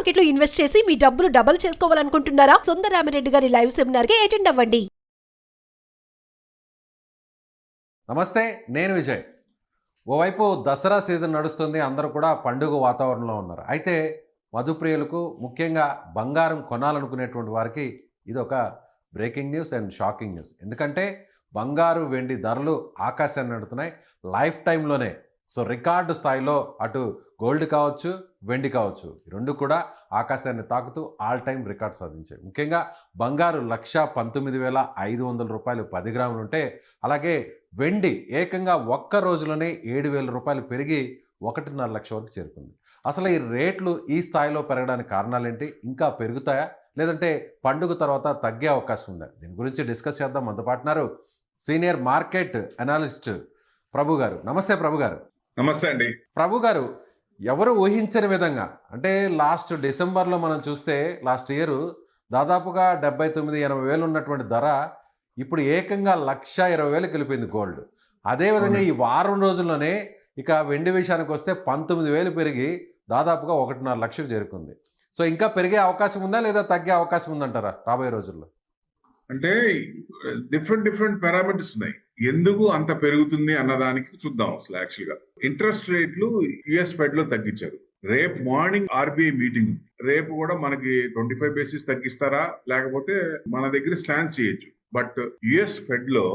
Market లో invest చేసి మీ డబ్బులు డబుల్ చేసుకోవాలనుకుంటున్నారా? సుందరరామిరెడ్డి గారి లైవ్ సెమినార్ కి అటెండ్ అవ్వండి. నమస్తే, నేను విజయ్. ఓవైపు దసరా సీజన్ నడుస్తుంది, అందరూ కూడా పండుగ వాతావరణంలో ఉన్నారు. అయితే మధుప్రియులకు, ముఖ్యంగా బంగారం కొనాలనుకునేటువంటి వారికి ఇది ఒక breaking news and shocking news. ఎందుకంటే బంగారు వెండి ధరలు ఆకాశాన్ని నడుతున్నాయి లైఫ్ టైంలోనే. సో రికార్డు స్థాయిలో అటు గోల్డ్ కావచ్చు, వెండి కావచ్చు, ఈ రెండు కూడా ఆకాశాన్ని తాకుతూ ఆల్ టైమ్ రికార్డ్ సాధించాయి. ముఖ్యంగా బంగారు 1,19,500 రూపాయలు 10 గ్రాములు ఉంటే, అలాగే వెండి ఏకంగా ఒక్క రోజులోనే 7,000 రూపాయలు పెరిగి 1.5 లక్ష వరకు చేరుకుంది. అసలు ఈ రేట్లు ఈ స్థాయిలో పెరగడానికి కారణాలేంటి? ఇంకా పెరుగుతాయా, లేదంటే పండుగ తర్వాత తగ్గే అవకాశం ఉందా? దీని గురించి డిస్కస్ చేద్దాం. మనతో పాటున్నారు సీనియర్ మార్కెట్ అనాలిస్ట్ ప్రభు గారు. నమస్తే ప్రభు గారు. నమస్తే అండి. ప్రభు గారు, ఎవరు ఊహించని విధంగా, అంటే లాస్ట్ డిసెంబర్లో మనం చూస్తే లాస్ట్ ఇయర్ దాదాపుగా 79-80 వేలు ఉన్నటువంటి ధర ఇప్పుడు ఏకంగా 1,20,000 వెళ్ళిపోయింది గోల్డ్. అదేవిధంగా ఈ వారం రోజుల్లోనే ఇక వెండి విషయానికి వస్తే 19,000 పెరిగి దాదాపుగా 1.5 లక్షకు చేరుకుంది. సో ఇంకా పెరిగే అవకాశం ఉందా, లేదా తగ్గే అవకాశం ఉందంటారా రాబోయే రోజుల్లో? అంటే డిఫరెంట్ పారామీటర్స్ ఉన్నాయి. ఎందుకు అంత పెరుగుతుంది అన్నదానికి చూద్దాం. అసలు యాక్చువల్ గా ఇంట్రెస్ట్ రేట్లు యుఎస్ ఫెడ్ లో తగ్గించారు. రేపు మార్నింగ్ ఆర్బీఐ మీటింగ్, రేపు కూడా మనకి 25 బేసిస్ తగ్గిస్తారా, లేకపోతే మన దగ్గర స్టాండ్ చేయొచ్చు. బట్ యుఎస్ ఫెడ్ లో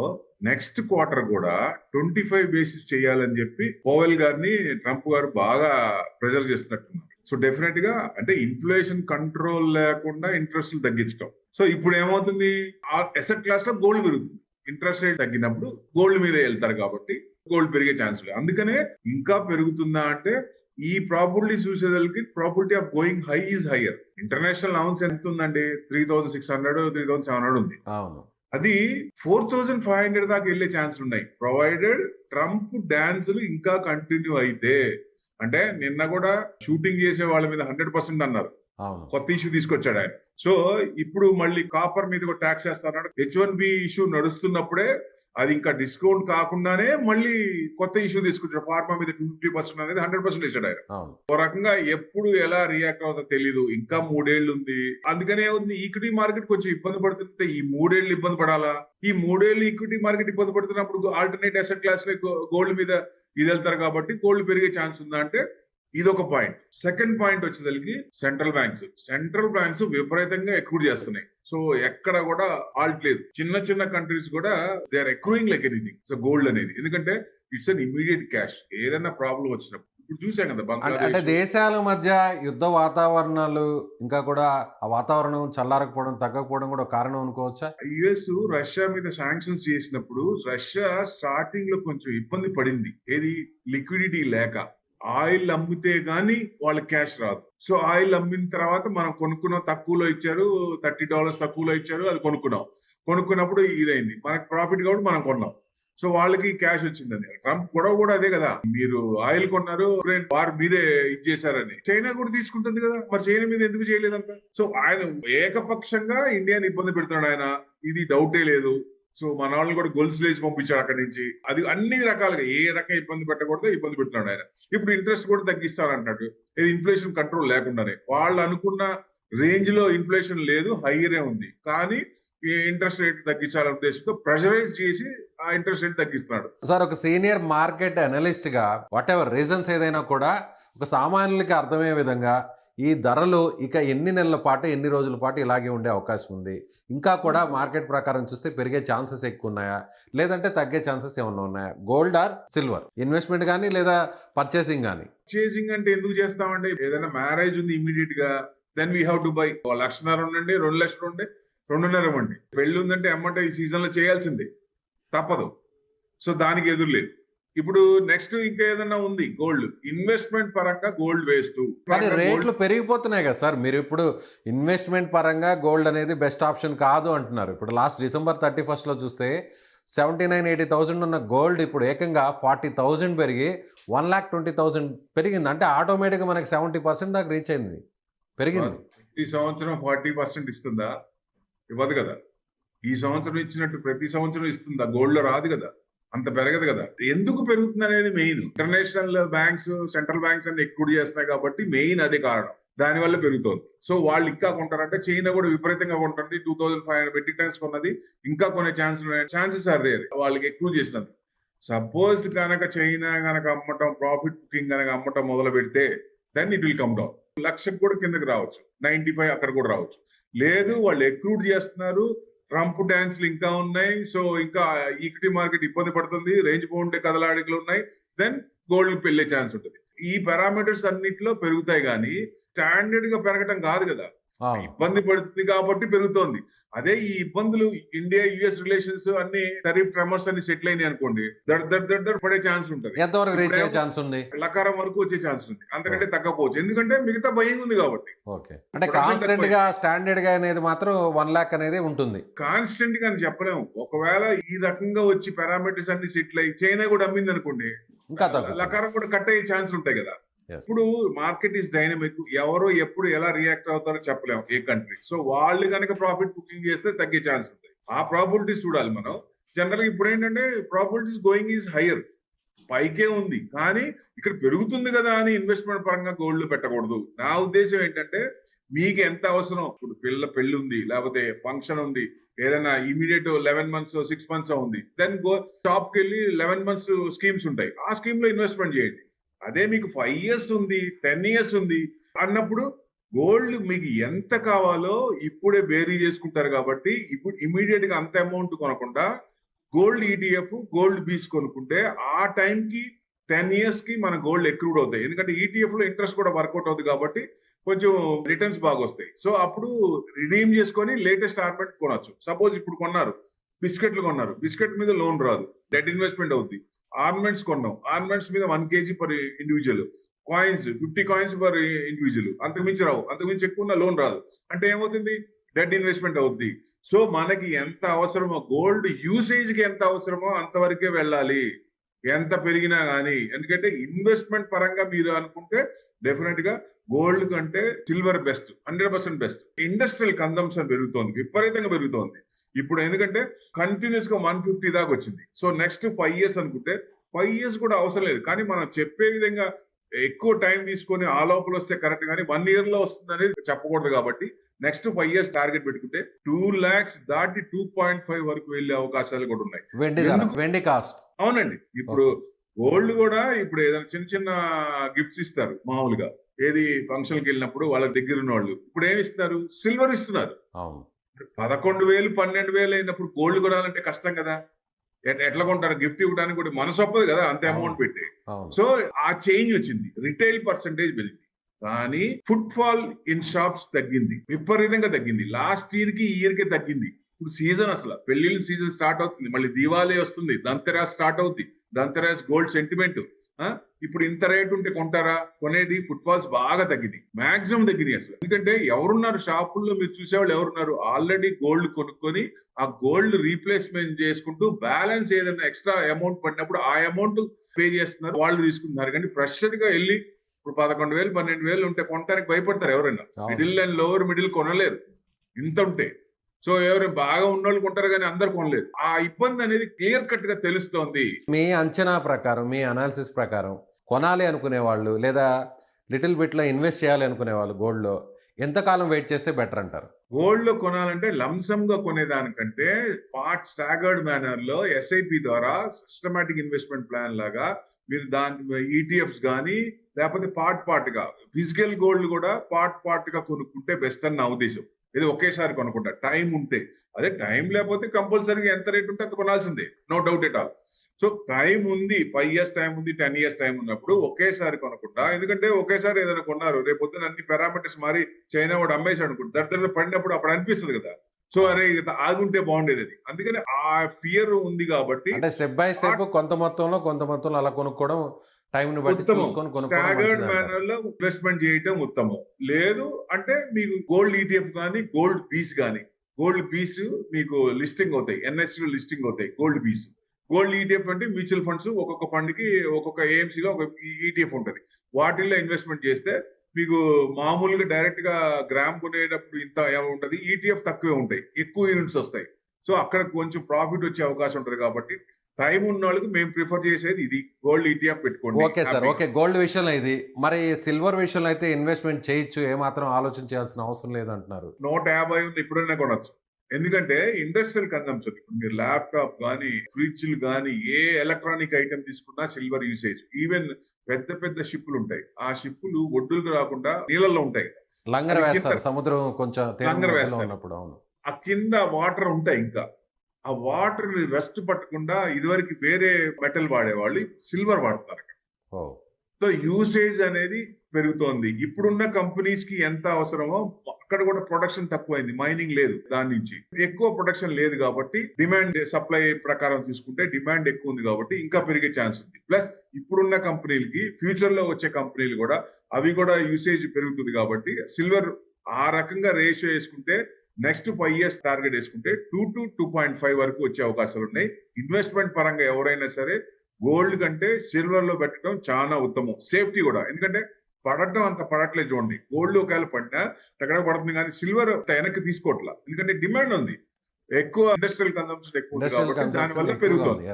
నెక్స్ట్ క్వార్టర్ కూడా 25 బేసిస్ చేయాలని చెప్పి పవెల్ గారిని ట్రంప్ గారు బాగా ప్రెజర్ చేస్తున్నట్టున్నారు. సో డెఫినెట్ గా అంటే ఇన్ఫ్లేషన్ కంట్రోల్ లేకుండా ఇంట్రెస్ట్ తగ్గించడం. సో ఇప్పుడు ఏమవుతుంది, ఆ అసెట్ క్లాస్ లో గోల్డ్ పెరుగుతుంది. ఇంట్రెస్ట్ రేట్ తగ్గినప్పుడు గోల్డ్ మీద వెళ్తారు కాబట్టి గోల్డ్ పెరిగే ఛాన్స్ లేదు. అందుకనే ఇంకా పెరుగుతుందా అంటే ఈ ప్రాబిలిటీ చూసేదానికి probability of going high is hire. International allowance ఎంత ఉందండి? 3,600, 3,700 ఉంది. అది 4,500 దాకా వెళ్లే ఛాన్స్ ఉన్నాయి, ప్రొవైడెడ్ ట్రంప్ డాన్సులు ఇంకా కంటిన్యూ అయితే. అంటే నిన్న కూడా షూటింగ్ చేసే వాళ్ళ మీద 100% అన్నారు. కొత్త ఇష్యూ తీసుకొచ్చాడు ఆయన. సో ఇప్పుడు మళ్ళీ కాపర్ మీద కూడా ట్యాక్స్ చేస్తారన్నాడు. H1B ఇష్యూ నడుస్తున్నప్పుడే అది ఇంకా డిస్కౌంట్ కాకుండానే మళ్ళీ కొత్త ఇష్యూ తీసుకొచ్చాడు. ఫార్మా మీద 250% అనేది 100% వేసాడు ఆయన. ఓ రకంగా ఎప్పుడు ఎలా రియాక్ట్ అవుతుందో తెలీదు. ఇంకా 3 ఏళ్ళు ఉంది. అందుకనే ఉంది ఈక్విటీ మార్కెట్ కొంచెం ఇబ్బంది పడుతుంటే ఈ 3 ఏళ్ళు ఇబ్బంది పడాలా? ఈ 3 ఏళ్ళు ఈక్విటీ మార్కెట్ ఇబ్బంది పడుతున్నప్పుడు ఆల్టర్నేట్ అసెట్ క్లాస్ లో గోల్డ్ మీద ఇది వెళ్తారు కాబట్టి గోల్డ్ పెరిగే ఛాన్స్ ఉందా అంటే ఇదొక పాయింట్. సెకండ్ పాయింట్ వచ్చేసరికి సెంట్రల్ బ్యాంక్స్ విపరీతంగా ఎక్రూడ్ చేస్తున్నాయి. సో ఎక్కడ కూడా ఆల్ట్ లేదు. చిన్న కంట్రీస్ కూడా they are accruing like anything. So gold అనేది ఎందుకంటే ఇట్స్ అన్ ఇమీడియట్ క్యాష్. ఏదైనా ప్రాబ్లం వచ్చినప్పుడు ఇప్పుడు చూసాం కదా బంగ్లాదేశ్. అంటే దేశాల మధ్య యుద్ధ వాతావరణాలు, ఇంకా కూడా ఆ వాతావరణం చల్లారకపోవడం, తగ్గకపోవడం కూడా కారణం అనుకోవచ్చా? యుఎస్ రష్యా మీద శాంక్షన్స్ చేసినప్పుడు రష్యా స్టార్టింగ్ లో కొంచెం ఇబ్బంది పడింది. ఏది లిక్విడిటీ లేక. ఆయిల్ అమ్మితే గానీ వాళ్ళ క్యాష్ రాదు. సో ఆయిల్ అమ్మిన తర్వాత మనం కొనుక్కున్నాం, తక్కువలో ఇచ్చారు, $30 తక్కువలో ఇచ్చారు, అది కొనుక్కున్నప్పుడు ఇదైంది, మనకు ప్రాఫిట్ కాబట్టి మనం కొన్నాం. సో వాళ్ళకి క్యాష్ వచ్చిందని. ట్రంప్ గొడవ కూడా అదే కదా, మీరు ఆయిల్ కొన్నారు, ఉక్రెయిన్ వార్ మీదే ఇచ్చేసారని. చైనా కూడా తీసుకుంటుంది కదా, మరి చైనా మీద ఎందుకు చేయలేదంట? సో ఆయన ఏకపక్షంగా ఇండియాని ఇబ్బంది పెడుతున్నాడు ఆయన, ఇది డౌటే లేదు. సో మన వాళ్ళని కూడా గొలుసు లేచి పంపించాడు అక్కడి నుంచి. అది అన్ని రకాలుగా ఏ రకంగా ఇబ్బంది పెట్టకూడదో ఇబ్బంది పెడుతున్నాడు ఆయన. ఇప్పుడు ఇంట్రెస్ట్ కూడా తగ్గిస్తానంటాడు, ఇది ఇన్ఫ్లేషన్ కంట్రోల్ లేకుండానే. వాళ్ళు అనుకున్న రేంజ్ లో ఇన్ఫ్లేషన్ లేదు, హైయరే ఉంది. కానీ ఈ ఇంట్రెస్ట్ రేట్ తగ్గించాలనే ఉద్దేశంతో ప్రెషరైజ్ చేసి ఆ ఇంట్రెస్ట్ రేట్ తగ్గిస్తున్నాడు. సార్, ఒక సీనియర్ మార్కెట్ అనలిస్ట్ గా వాట్ ఎవర్ రీజన్స్ ఏదైనా కూడా ఒక సామాన్యులకి అర్థమయ్యే విధంగా ఈ ధరలు ఇక ఎన్ని నెలల పాటు, ఎన్ని రోజుల పాటు ఇలాగే ఉండే అవకాశం ఉంది? ఇంకా కూడా మార్కెట్ ప్రకారం చూస్తే పెరిగే ఛాన్సెస్ ఎక్కువ ఉన్నాయా, లేదంటే తగ్గే ఛాన్సెస్ ఏమన్నా ఉన్నాయా? గోల్డ్ ఆర్ సిల్వర్ ఇన్వెస్ట్మెంట్ కానీ లేదా పర్చేసింగ్ కానీ? పర్చేసింగ్ అంటే ఎందుకు చేస్తామండి? ఏదైనా మ్యారేజ్ ఉంది ఇమీడియట్ గా, then we have to buy. 1,00,000 ఉండండి, 2 లక్షలు ఉండే, 2.5 ఇవ్వండి. పెళ్లి ఉందంటే అమ్మంటే ఈ సీజన్ లో చేయాల్సిందే, తప్పదు. సో దానికి ఎదురు లేదు. ఇప్పుడు నెక్స్ట్ ఇంకా ఏదైనా ఉంది గోల్డ్ ఇన్వెస్ట్మెంట్ పరంగా గోల్డ్ వేస్ట్. కానీ రేట్లు పెరిగిపోతున్నాయి కదా సార్. మీరు ఇప్పుడు ఇన్వెస్ట్మెంట్ పరంగా గోల్డ్ అనేది బెస్ట్ ఆప్షన్ కాదు అంటున్నారు. ఇప్పుడు లాస్ట్ December 31 లో చూస్తే 79,000-80,000 ఉన్న గోల్డ్ ఇప్పుడు ఏకంగా 40,000 పెరిగి 1,20,000 పెరిగింది. అంటే ఆటోమేటిక్గా మనకి 70% దాకా రీచ్ అయింది, పెరిగింది. ఈ సంవత్సరం 40% ఇస్తుందా? ఇవ్వదు కదా. ఈ సంవత్సరం ఇచ్చినట్టు ప్రతి సంవత్సరం ఇస్తుందా? గోల్డ్ లో రాదు కదా, అంత పెరగదు కదా. ఎందుకు పెరుగుతుంది అనేది main. International banks, central banks అన్ని ఎక్కువ చేస్తున్నాయి కాబట్టి మెయిన్ అదే కారణం. దానివల్ల పెరుగుతోంది. సో వాళ్ళు ఇంకా కొంటారంటే చైనా కూడా విపరీతంగా కొంటుంది. 2500 మెట్రిక్ టన్స్ కొన్నది ఇంకా కొనే ఛాన్సెస్ ఆర్ దేర్ వాళ్ళకి ఎక్కువ చేసినందుకు. సపోజ్ కనుక చైనా కనుక అమ్మటం ప్రాఫిట్ బుకింగ్ కనుక అమ్మటం మొదలు పెడితే then it will come down. 1,00,000 కూడా కిందకి రావచ్చు, 95 అక్కడ కూడా రావచ్చు. లేదు వాళ్ళు ఎక్రూట్ చేస్తున్నారు, ట్రంప్ డాన్స్లు ఇంకా ఉన్నాయి, సో ఇంకా ఈక్విటీ మార్కెట్ ఇబ్బంది పడుతుంది, రేంజ్ బౌండ్ కదలాడికలు ఉన్నాయి, దెన్ గోల్డ్ పెళ్లే ఛాన్స్ ఉంటుంది. ఈ పారామీటర్స్ అన్నిట్లో పెరుగుతాయి కానీ స్టాండర్డ్ గా పెరగటం కాదు కదా. ఇబ్బంది పడుతుంది కాబట్టి పెరుగుతోంది. అదే ఈ ఇబ్బందులు ఇండియా యుఎస్ రిలేషన్స్ అన్ని టరిఫ్ ట్రమర్స్ అన్ని సెటిల్ అయినాయి అనుకోండి, దడ్ పడే ఛాన్స్ ఉంటుంది. ఎంతవరకు రీచ్ అయ్యే ఛాన్స్ ఉంది? లకారం వరకు వచ్చే ఛాన్స్ ఉంది, అంతకంటే తగ్గపోవచ్చు. ఎందుకంటే మిగతా భయం ఉంది కాబట్టి. ఓకే, అంటే కాన్స్టెంట్ గా స్టాండర్డ్ గా అనేది మాత్రం 1 lakh అనేది ఉంటుంది. కాన్స్టెంట్ గా అని చెప్పలేము. ఒకవేళ ఈ రకంగా వచ్చి పారామీటర్స్ అన్ని సెటిల్ అయ్యి చైనా కూడా అమ్మింది అనుకోండి, ఇంకా లకారం కూడా కట్ అయ్యే ఛాన్స్ ఉంటాయి కదా. ఇప్పుడు మార్కెట్ ఈస్ డైనమిక్, ఎవరో ఎప్పుడు ఎలా రియాక్ట్ అవుతారో చెప్పలేము ఏ కంట్రీ. సో వాళ్ళు కనుక ప్రాఫిట్ బుకింగ్ చేస్తే తగ్గే ఛాన్స్ ఉంటాయి. ఆ ప్రాబిలిటీస్ చూడాలి మనం. జనరల్ గా ఇప్పుడు ఏంటంటే ప్రాబిలిటీస్ గోయింగ్ ఈజ్ హైయర్, పైకే ఉంది కానీ ఇక్కడ పెరుగుతుంది కదా అని ఇన్వెస్ట్మెంట్ పరంగా గోల్డ్ పెట్టకూడదు. నా ఉద్దేశం ఏంటంటే మీకు ఎంత అవసరం, ఇప్పుడు పెళ్లి ఉంది, లేకపోతే ఫంక్షన్ ఉంది, ఏదైనా ఇమీడియట్ 11 months 6 months ఉంది, దెన్ షాప్ కి వెళ్ళి 11 months స్కీమ్స్ ఉంటాయి, ఆ స్కీమ్ లో ఇన్వెస్ట్మెంట్ చేయండి. అదే మీకు 5 years ఉంది, 10 years ఉంది అన్నప్పుడు గోల్డ్ మీకు ఎంత కావాలో ఇప్పుడే బేరీ చేసుకుంటారు కాబట్టి ఇప్పుడు ఇమీడియట్ గా అంత అమౌంట్ కొనకుండా గోల్డ్ ఈటీఎఫ్, గోల్డ్ బీస్ కొనుక్కుంటే ఆ టైంకి 10 years కి మన గోల్డ్ ఎక్రూడ్ అవుతాయి. ఎందుకంటే ఈటీఎఫ్ లో ఇంట్రెస్ట్ కూడా వర్కౌట్ అవుతుంది కాబట్టి కొంచెం రిటర్న్స్ బాగా వస్తాయి. సో అప్పుడు రిడీమ్ చేసుకొని లేటెస్ట్ ఆర్మెంట్ కొనొచ్చు. సపోజ్ ఇప్పుడు కొన్నారు, బిస్కెట్లు కొన్నారు, బిస్కెట్ మీద లోన్ రాదు, డెట్ ఇన్వెస్ట్మెంట్ అవుతుంది. ఆర్నమెంట్స్ కొన్నాం, ఆర్నమెంట్స్ మీద 1 kg per individual, coins 50 coins per individual, అంతకుమించి రావు, అంతకుమించి ఎక్కువ లోన్ రాదు. అంటే ఏమవుతుంది, డెట్ ఇన్వెస్ట్మెంట్ అవుతుంది. సో మనకి ఎంత అవసరమో గోల్డ్ యూసేజ్ కి ఎంత అవసరమో అంతవరకే వెళ్ళాలి, ఎంత పెరిగినా కానీ. ఎందుకంటే ఇన్వెస్ట్మెంట్ పరంగా మీరు అనుకుంటే డెఫినెట్ గా గోల్డ్ కంటే silver best, 100% best. Industrial consumption పెరుగుతోంది, విపరీతంగా పెరుగుతోంది ఇప్పుడు. ఎందుకంటే కంటిన్యూస్ గా 150 దాకా వచ్చింది. సో నెక్స్ట్ 5 years అనుకుంటే 5 years కూడా అవసరం లేదు, కానీ మనం చెప్పే విధంగా ఎక్కువ టైం తీసుకొని ఆ లోపల వస్తే కరెక్ట్, కానీ 1 year లో వస్తుంది అనేది చెప్పకూడదు. కాబట్టి నెక్స్ట్ 5 years టార్గెట్ పెట్టుకుంటే 2 lakhs దాటి 2.5 వరకు వెళ్లే అవకాశాలు కూడా ఉన్నాయి. వెండి కాస్ట్. అవునండి, ఇప్పుడు గోల్డ్ కూడా ఇప్పుడు ఏదైనా చిన్న చిన్న గిఫ్ట్స్ ఇస్తారు మామూలుగా, ఏది ఫంక్షన్కి వెళ్ళినప్పుడు వాళ్ళ దగ్గర ఉన్న వాళ్ళు. ఇప్పుడు ఏమి ఇస్తున్నారు, సిల్వర్ ఇస్తున్నారు. 11,000 12,000 అయినప్పుడు గోల్డ్ కొనాలంటే కష్టం కదా, ఎట్లా కొంటారు? గిఫ్ట్ ఇవ్వడానికి కూడా మనసు ఒప్పదు కదా అంత అమౌంట్ పెట్టి. సో ఆ చేంజ్ వచ్చింది, రిటైల్ పర్సంటేజ్ పెరిగింది, కానీ ఫుట్ ఫాల్ ఇన్ షాప్స్ తగ్గింది, విపరీతంగా తగ్గింది. లాస్ట్ ఇయర్ కి ఈ ఇయర్ కి తగ్గింది. ఇప్పుడు సీజన్ అసలు పెళ్లిళ్ళ సీజన్ స్టార్ట్ అవుతుంది, మళ్ళీ దివాళీ వస్తుంది, దంతెరాస్ స్టార్ట్ అవుతుంది, దంతెరాస్ గోల్డ్ సెంటిమెంట్. ఇప్పుడు ఇంత రేట్ ఉంటే కొంటారా? కొనేది ఫుట్ ఫాల్స్ బాగా తగ్గింది, మాక్సిమం తగ్గింది అసలు. ఎందుకంటే ఎవరున్నారు షాపుల్లో, మీరు చూసేవాళ్ళు ఎవరున్నారు, ఆల్రెడీ గోల్డ్ కొనుక్కొని ఆ గోల్డ్ రీప్లేస్మెంట్ చేసుకుంటూ బ్యాలెన్స్ ఏదైనా ఎక్స్ట్రా అమౌంట్ పడినప్పుడు ఆ అమౌంట్ పే చేస్తున్నారు, వాళ్ళు తీసుకుంటున్నారు. కానీ ఫ్రెషర్ గా వెళ్ళి ఇప్పుడు 11,000 12,000 ఉంటే కొనడానికి భయపడతారు ఎవరైనా. మిడిల్ అండ్ లోవర్ మిడిల్ కొనలేరు ఇంత ఉంటే. సో ఎవరైనా బాగా ఉన్నోళ్ళు కొంటారు కానీ అందరు కొనలేదు. ఆ ఇబ్బంది అనేది క్లియర్ కట్ గా తెలుస్తోంది. మీ అంచనా ప్రకారం, మీ అనాలిసిస్ ప్రకారం కొనాలి అనుకునే వాళ్ళు లేదా లిటిల్ బిట్ లో ఇన్వెస్ట్ చేయాలి అనుకునే వాళ్ళు గోల్డ్ లో ఎంతకాలం వెయిట్ చేస్తే బెటర్ అంటారు? గోల్డ్ లో కొనాలంటే లంసమ్ గా కొనేదానికంటే స్టాగర్డ్ మేనర్ లో ఎస్ఐపి ద్వారా సిస్టమాటిక్ ఇన్వెస్ట్మెంట్ ప్లాన్ లాగా మీరు దాని ఈటీఎఫ్స్ కానీ లేకపోతే పార్ట్ గా ఫిజికల్ గోల్డ్ కూడా పార్ట్ గా కొనుక్కుంటే బెస్ట్ అని నా ఉద్దేశం. ఇది ఒకేసారి కొనుక్కుంటా టైం ఉంటే. అదే టైం లేకపోతే కంపల్సరీగా ఎంత రేట్ ఉంటే అంత కొనాల్సిందే, no doubt at all. So time ఉంది, 5 years టైం ఉంది, 10 years టైం ఉన్నప్పుడు ఒకేసారి కొనుక్కుంటా. ఎందుకంటే ఒకేసారి ఏదైనా కొన్నారు, రేపు పొద్దున అన్ని పారామీటర్స్ మారి చైనా వాడు అమ్మేసి అనుకుంటా, దగ్గర పడినప్పుడు అప్పుడు అనిపిస్తుంది కదా, సో అరే ఆగుంటే బాగుండేది అది. అందుకని ఆ ఫియర్ ఉంది కాబట్టి అంటే స్టెప్ బై స్టెప్ కొంత మొత్తంలో అలా కొనుక్కోవడం, టైం ని బట్టి చూసుకొని స్టాగర్డ్ మేనర్ లో ఇన్వెస్ట్మెంట్ చేయటం ఉత్తమం. లేదు అంటే మీకు గోల్డ్ ఈటీఎఫ్ కానీ గోల్డ్ పీస్ కానీ, గోల్డ్ పీస్ మీకు లిస్టింగ్ అవుతాయి, ఎన్ఎస్సి లో లిస్టింగ్ అవుతాయి గోల్డ్ పీస్. గోల్డ్ ఈటీఎఫ్ అంటే మ్యూచువల్ ఫండ్స్, ఒక్కొక్క ఫండ్ కి ఒక్కొక్క ఏఎంసీ లో ఒక ఈటీఎఫ్ ఉంటుంది, వాటిల్లో ఇన్వెస్ట్మెంట్ చేస్తే మీకు మామూలుగా డైరెక్ట్ గా గ్రామ్ కొనేటప్పుడు ఇంత ఉంటది, ఈటీఎఫ్ తక్కువే ఉంటాయి, ఎక్కువ యూనిట్స్ వస్తాయి. సో అక్కడ కొంచెం ప్రాఫిట్ వచ్చే అవకాశం ఉంటుంది. కాబట్టి టైం ఉన్న వాళ్ళకి మేము ప్రిఫర్ చేసేది ఇది, గోల్డ్ ETF పెట్టుకోండి. ఓకే సార్, హ్యాపీగా. ఓకే. గోల్డ్ విషయంలో ఇది. మరి సిల్వర్ విషయంలో అయితే ఇన్వెస్ట్మెంట్ చేయొచ్చు, ఏమాత్రం ఆలోచన చేయాల్సిన అవసరం లేదంటున్నారు. 150 ఉంది, ఎప్పుడైనా కొనొచ్చు. ఎందుకంటే ఇండస్ట్రియల్ కన్సంప్షన్, ఇప్పుడు మీరు ల్యాప్టాప్ కానీ, ఫ్రిడ్జ్లు కానీ, ఏ ఎలక్ట్రానిక్ ఐటమ్ తీసుకున్నా సిల్వర్ యూసేజ్. ఈవెన్ పెద్ద పెద్ద షిప్పులు ఉంటాయి, ఆ షిప్పులు ఒడ్డులకు రాకుండా నీళ్ళల్లో ఉంటాయి. లంగర్ అది వేస్తారు కింద సముద్రం కొంచెం తేమ లంగర్ మధ్యలో వేస్తారు. ఉన్నప్పుడు. అవును. ఆ కింద వాటర్ ఉంటాయి. ఇంకా ఆ వాటర్ రెస్ట్ పట్టకుండా ఇదివరకు వేరే మెటల్ వాడేవాళ్ళు సిల్వర్ వాడతారు. ఓ సో యూసేజ్ అనేది పెరుగుతోంది. ఇప్పుడున్న కంపెనీస్ కి ఎంత అవసరమో అక్కడ కూడా ప్రొడక్షన్ తక్కువైంది, మైనింగ్ లేదు, దాని నుంచి ఎక్కువ ప్రొడక్షన్ లేదు కాబట్టి డిమాండ్ సప్లై ప్రకారం తీసుకుంటే డిమాండ్ ఎక్కువ ఉంది కాబట్టి ఇంకా పెరిగే ఛాన్స్ ఉంది. ప్లస్ ఇప్పుడున్న కంపెనీలకి ఫ్యూచర్ లో వచ్చే కంపెనీలు కూడా అవి కూడా యూసేజ్ పెరుగుతుంది కాబట్టి సిల్వర్ ఆ రకంగా రేషియో వేసుకుంటే నెక్స్ట్ 5 years టార్గెట్ వేసుకుంటే 2 to 2.5 వరకు వచ్చే అవకాశాలు ఉన్నాయి. ఇన్వెస్ట్మెంట్ పరంగా ఎవరైనా సరే గోల్డ్ కంటే సిల్వర్ లో పెట్టడం చాలా ఉత్తమం, సేఫ్టీ కూడా. ఎందుకంటే పడటం అంత పడట్లేదు చూడండి, గోల్డ్ ఒకవేళ పడినా అక్కడ పడుతుంది కానీ సిల్వర్ వెనక్కి తీసుకోవట్లా, ఎందుకంటే డిమాండ్ ఉంది, ఎక్కువ ఇండస్ట్రియల్ కన్సంప్షన్ ఎక్కువ ఉంది కాబట్టి దానివల్ల పెరుగుతుంది.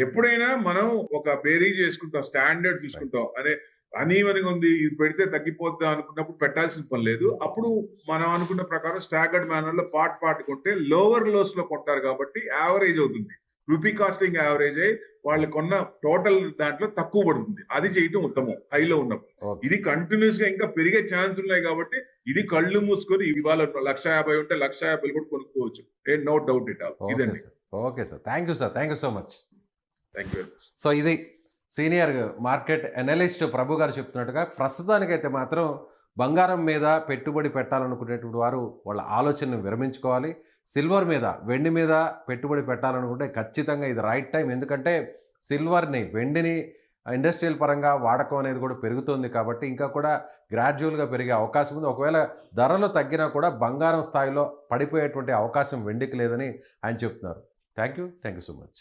ఎప్పుడైనా మనం ఒక బేరీజ్ చేసుకుంటాం, స్టాండర్డ్ చూసుకుంటాం, అనే అనీవెన్గా ఉంది ఇది పెడితే తగ్గిపోద్దా అనుకున్నప్పుడు పెట్టాల్సిన పని లేదు. అప్పుడు మనం అనుకున్న ప్రకారం స్టాగర్డ్ మేనర్ లో పార్ట్ కొంటే లోవర్ లోస్ లో కొంటారు కాబట్టి యావరేజ్ అవుతుంది. రూపీ కాస్టింగ్ యావరేజ్ అయ్యి వాళ్ళు కొన్న టోటల్ దాంట్లో తక్కువ పడుతుంది. అది చేయటం ఉత్తమం హైలో ఉన్నప్పుడు. ఇది కంటిన్యూస్ గా ఇంకా పెరిగే ఛాన్స్ ఉన్నాయి కాబట్టి ఇది కళ్ళు మూసుకొని ఇవాళ 150 ఉంటే 150 కూడా కొనుక్కోవచ్చు. No doubt it all. ఇదండి. Okay sir, thank you sir, thank you so much. Thank you. So ఇది సీనియర్ మార్కెట్ అనలిస్ట్ ప్రభు గారు చెప్తున్నట్టుగా ప్రస్తుతానికైతే మాత్రం బంగారం మీద పెట్టుబడి పెట్టాలనుకునేటువంటి వారు వాళ్ళ ఆలోచనను విరమించుకోవాలి. సిల్వర్ మీద, వెండి మీద పెట్టుబడి పెట్టాలనుకుంటే ఖచ్చితంగా ఇది రైట్ టైం. ఎందుకంటే సిల్వర్ని, వెండిని ఇండస్ట్రియల్ పరంగా వాడకం అనేది కూడా పెరుగుతుంది కాబట్టి ఇంకా కూడా గ్రాడ్యువల్గా పెరిగే అవకాశం ఉంది. ఒకవేళ ధరలు తగ్గినా కూడా బంగారం స్థాయిలో పడిపోయేటువంటి అవకాశం వెండికి లేదని ఆయన చెప్తున్నారు. Thank you so much.